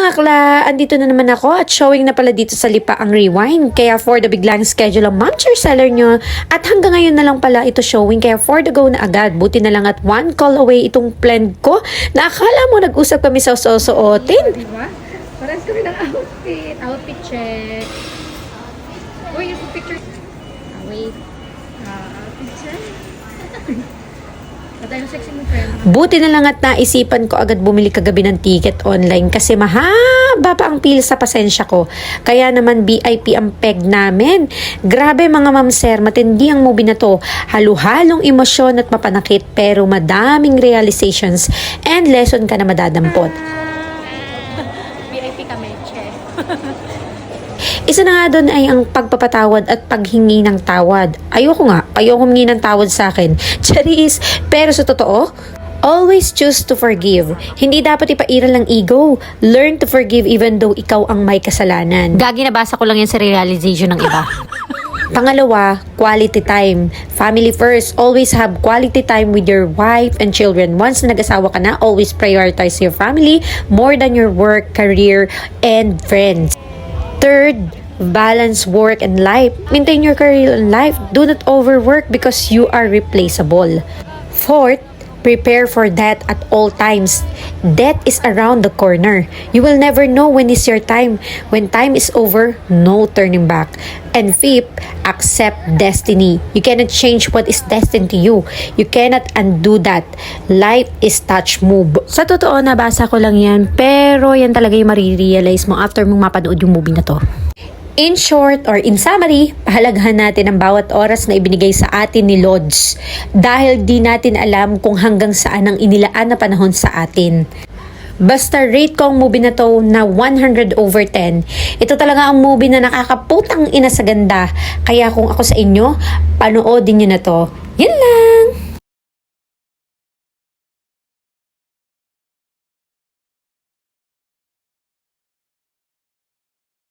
mga akla, andito na naman ako at showing na pala dito sa Lipa ang Rewind. Kaya for the biglang schedule ang ma'am seller nyo. At hanggang ngayon na lang pala ito showing, kaya for the go na agad. Buti na lang at one call away itong blend ko na akala mo nag-usap kami sa susuotin. Diba? Parang kami ng outfit. Outfit check. Uy, yung picture. Wait. Outfit check. Patay na sexy mo, friend. Buti na lang at naisipan ko agad bumili kagabi ng ticket online kasi mahaba pa ang pila sa pasensya ko. Kaya naman VIP ang peg namin. Grabe mga ma'am sir, matindi ang movie na to. Halo-halong emosyon at mapanakit pero madaming realizations and lesson ka na madadampot. VIP kami, che. Isa na nga doon ay ang pagpapatawad at paghingi ng tawad. Ayoko humingi ng tawad sa akin. Charis, pero sa totoo, always choose to forgive. Hindi dapat ipairal ang ego. Learn to forgive even though ikaw ang may kasalanan. Gagi, nabasa ko lang yan sa realization ng iba. Pangalawa, quality time. Family first. Always have quality time with your wife and children. Once na nag-asawa ka na, always prioritize your family more than your work, career, and friends. Third, balance work and life. Maintain your career and life. Do not overwork because you are replaceable. Fourth, prepare for death at all times. Death is around the corner. You will never know when is your time. When time is over, no turning back. And fifth, accept destiny. You cannot change what is destined to you. You cannot undo that. Life is touch move. Sa totoo, nabasa ko lang yan, pero yan talaga yung marirealize mo after mong mapanood yung movie na to. In short or in summary, pahalagahan natin ang bawat oras na ibinigay sa atin ni Lods dahil di natin alam kung hanggang saan ang inilaan na panahon sa atin. Basta rate ko ang movie na to na 100/10. Ito talaga ang movie na nakakaputang ina sa ganda. Kaya kung ako sa inyo, panoodin nyo na to. Yun lang!